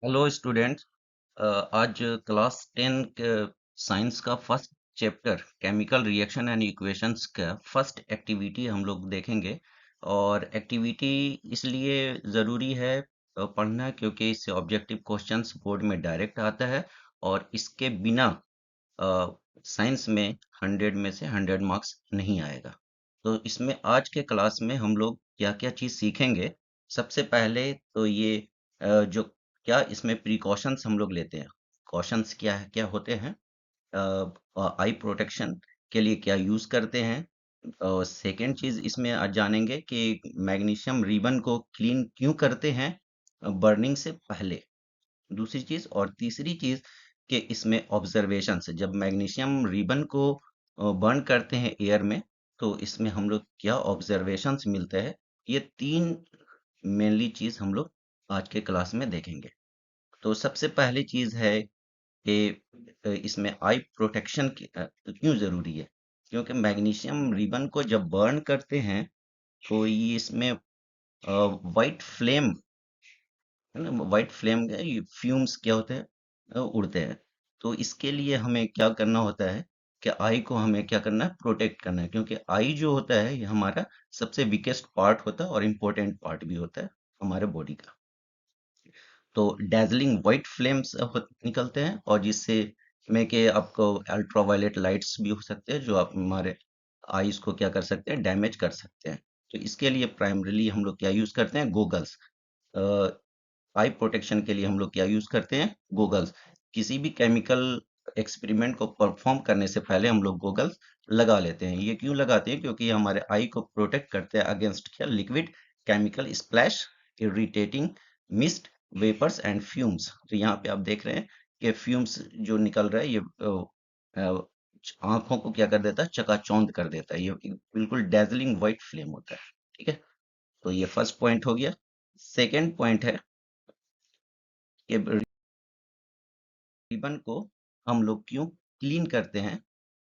Hello students. आज class 10 के science का first chapter chemical reaction and equations का फर्स्ट एक्टिविटी हम लोग देखेंगे। और एक्टिविटी इसलिए ज़रूरी है पढ़ना, क्योंकि इससे ऑब्जेक्टिव क्वेश्चंस बोर्ड में डायरेक्ट आता है। और इसके बिना साइंस में 100 में से 100 मार्क्स नहीं आएगा। तो इसमें आज के क्लास में हम लोग क्या क्या चीज़ सीखेंगे। सबसे पहले तो ये जो क्या इसमें प्रिकॉशंस हम लोग लेते हैं। कॉशंस क्या है, क्या होते हैं। आई प्रोटेक्शन के लिए क्या यूज करते हैं। सेकेंड चीज इसमें आज जानेंगे कि मैग्नीशियम रिबन को क्लीन क्यों करते हैं बर्निंग से पहले। दूसरी चीज और तीसरी चीज कि इसमें ऑब्जर्वेशंस, जब मैग्नीशियम रिबन को बर्न करते हैं एयर में, तो इसमें हम लोग क्या ऑब्जर्वेशंस मिलते हैं। ये तीन मेनली चीज हम लोग आज के क्लास में देखेंगे। तो सबसे पहली चीज है कि इसमें आई प्रोटेक्शन क्यों जरूरी है। क्योंकि मैग्नीशियम रिबन को जब बर्न करते हैं तो ये इसमें वाइट फ्लेम है ना, वाइट फ्लेम के फ्यूम्स क्या होते हैं, उड़ते हैं। तो इसके लिए हमें क्या करना होता है कि आई को हमें क्या करना है, प्रोटेक्ट करना है। क्योंकि आई जो होता है ये हमारा सबसे वीकेस्ट पार्ट होता है और इम्पोर्टेंट पार्ट भी होता है हमारे बॉडी का। तो डैजलिंग वाइट फ्लेम्स निकलते हैं, और जिससे में के आपको अल्ट्रावायलेट लाइट्स भी हो सकते हैं, जो आप हमारे आईज को क्या कर सकते हैं, डैमेज कर सकते हैं। तो इसके लिए प्राइमरीली हम लोग क्या यूज करते हैं, गोगल्स। आई प्रोटेक्शन के लिए हम लोग क्या यूज करते हैं, गोगल्स। किसी भी केमिकल एक्सपेरिमेंट को परफॉर्म करने से पहले हम लोग गोगल्स लगा लेते हैं। ये क्यों लगाते हैं, क्योंकि ये हमारे आई को प्रोटेक्ट करते हैं अगेंस्ट क्या, liquid, chemical splash, irritating mist, vapours and fumes. तो यहाँ पे आप देख रहे हैं कि फ्यूम्स जो निकल रहा है ये आंखों को क्या कर देता है, चकाचौंध कर देता है। ये बिल्कुल डेजलिंग व्हाइट फ्लेम होता है। ठीक है, तो ये फर्स्ट पॉइंट हो गया। सेकेंड पॉइंट है कि रिबन को हम लोग क्यों क्लीन करते हैं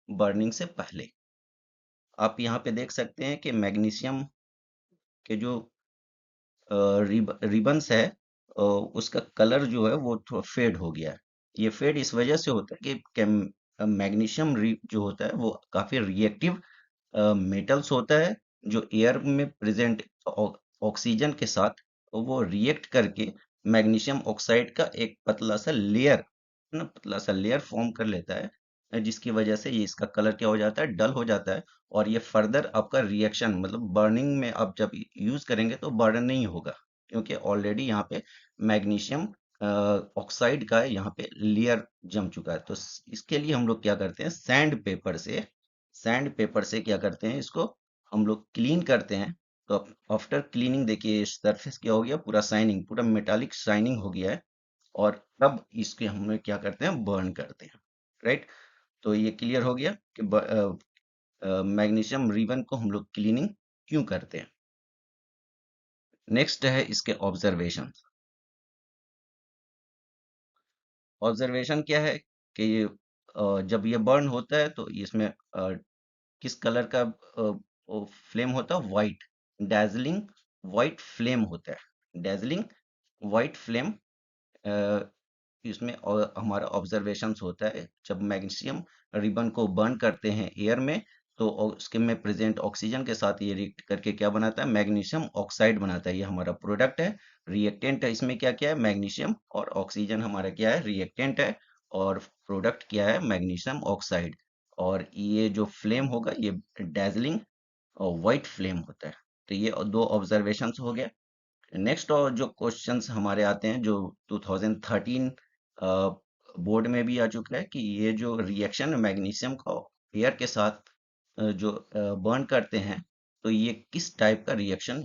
बर्निंग से पहले। आप यहाँ पे देख सकते हैं कि मैग्नीशियम के जो रिबन्स है, उसका कलर जो है वो थोड़ा फेड हो गया है। ये फेड इस वजह से होता है कि मैग्नीशियम जो होता है वो काफी रिएक्टिव मेटल्स होता है, जो एयर में प्रेजेंट ऑक्सीजन के साथ वो रिएक्ट करके मैग्नीशियम ऑक्साइड का एक पतला सा लेयर ना, पतला सा लेयर फॉर्म कर लेता है। जिसकी वजह से ये इसका कलर क्या हो जाता है, डल हो जाता है। और ये फर्दर आपका रिएक्शन मतलब बर्निंग में आप जब यूज करेंगे तो बर्न नहीं होगा, क्योंकि ऑलरेडी यहाँ पे मैग्नीशियम ऑक्साइड का यहाँ पे लेयर जम चुका है। तो इसके लिए हम लोग क्या करते हैं, सैंड पेपर से क्या करते हैं, इसको हम लोग क्लीन करते हैं। तो आफ्टर क्लीनिंग देखिए सरफेस क्या हो गया, पूरा शाइनिंग, पूरा मेटालिक शाइनिंग हो गया है। और अब इसके हम लोग क्या करते हैं, बर्न करते हैं। राइट, तो ये क्लियर हो गया कि मैग्नीशियम रिबन को हम लोग क्लीनिंग क्यों करते हैं। नेक्स्ट है इसके ऑब्जर्वेशन। ऑब्जर्वेशन क्या है कि ये जब ये बर्न होता है तो इसमें किस कलर का फ्लेम होता है, वाइट, डैजलिंग वाइट फ्लेम होता है, डैजलिंग वाइट फ्लेम। इसमें और हमारा ऑब्जर्वेशंस होता है जब मैग्नीशियम रिबन को बर्न करते हैं एयर में, तो उसके में प्रेजेंट ऑक्सीजन के साथ ये रिएक्ट करके क्या बनाता है, मैग्नीशियम ऑक्साइड बनाता है। ये हमारा प्रोडक्ट है, रिएक्टेंट है। इसमें क्या क्या है, मैग्नीशियम और ऑक्सीजन हमारा क्या है, रिएक्टेंट है। और प्रोडक्ट क्या है, मैग्नीशियम ऑक्साइड। और ये जो फ्लेम होगा ये डेजलिंग और वाइट फ्लेम होता है। तो ये दो ऑब्जर्वेशंस हो गए। नेक्स्ट और जो क्वेश्चंस हमारे आते हैं, जो 2013 बोर्ड में भी आ चुका है, कि ये जो रिएक्शन मैग्नीशियम का एयर के साथ जो बर्न करते हैं, तो ये किस टाइप का रिएक्शन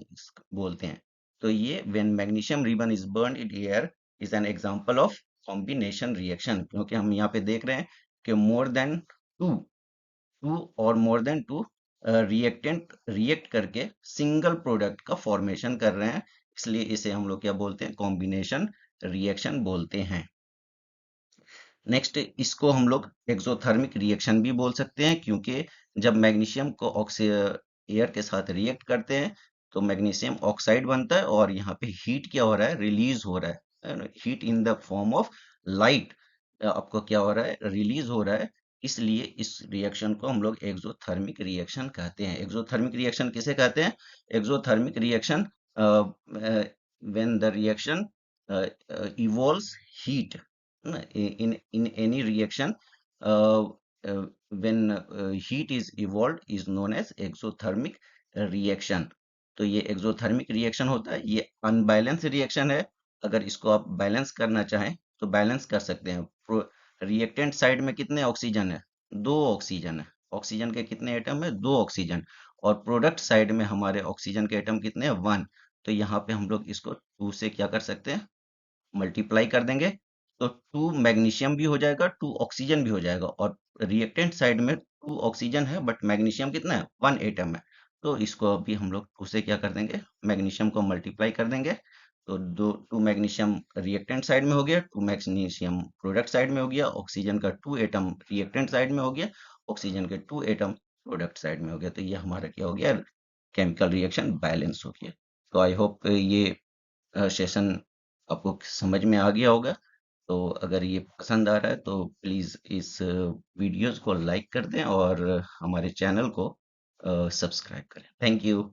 बोलते हैं। तो ये when magnesium ribbon is burn in air is an example of combination reaction. क्योंकि हम यहाँ पे देख रहे हैं कि मोर देन टू टू और more than two reactant react करके सिंगल प्रोडक्ट का फॉर्मेशन कर रहे हैं। इसलिए इसे हम लोग क्या बोलते हैं, कॉम्बिनेशन रिएक्शन बोलते हैं। नेक्स्ट इसको हम लोग एक्सोथर्मिक रिएक्शन भी बोल सकते हैं, क्योंकि जब मैग्नीशियम को एयर के साथ रिएक्ट करते हैं तो मैग्नीशियम ऑक्साइड बनता है, और यहाँ पे हीट क्या हो रहा है, रिलीज हो रहा है। Heat in the form of light आपको क्या हो रहा है, रिलीज हो रहा है। इसलिए इस रिएक्शन को हम लोग एक्सोथर्मिक रिएक्शन कहते हैं। एक्सोथर्मिक रिएक्शन किसे कहते हैं? Exothermic reaction when the reaction evolves heat in any reaction, uh, when heat is evolved is known as exothermic reaction। तो ये एक्सोथर्मिक रिएक्शन होता है, ये अनबैलेंस रिएक्शन है। अगर इसको आप बैलेंस करना चाहें तो बैलेंस कर सकते हैं। रिएक्टेंट साइड में कितने ऑक्सीजन है? दो ऑक्सीजन है। ऑक्सीजन के कितने एटम है? दो ऑक्सीजन। और प्रोडक्ट साइड में हमारे ऑक्सीजन के एटम कितने हैं? वन। तो यहाँ पे हम लोग इसको टू से क्या कर सकते हैं? मल्टीप्लाई कर देंगे। तो टू मैग्नीशियम भी हो जाएगा, टू ऑक्सीजन भी हो जाएगा। और रिएक्टेंट साइड में टू ऑक्सीजन है बट मैग्नीशियम कितना है? वन एटम है। तो इसको अभी हम लोग टू से क्या कर देंगे? मैग्नीशियम को मल्टीप्लाई कर देंगे। तो दो टू मैग्नीशियम रिएक्टेंट साइड में हो गया, टू मैग्नीशियम प्रोडक्ट साइड में हो गया। ऑक्सीजन का टू एटम रिएक्टेंट साइड में हो गया, ऑक्सीजन के टू एटम प्रोडक्ट साइड में हो गया। तो ये हमारा क्या हो गया? केमिकल रिएक्शन बैलेंस हो गया। तो आई होप ये सेशन आपको समझ में आ गया होगा। तो अगर ये पसंद आ रहा है तो प्लीज़ इस वीडियोस को लाइक कर दें और हमारे चैनल को सब्सक्राइब करें। Thank you.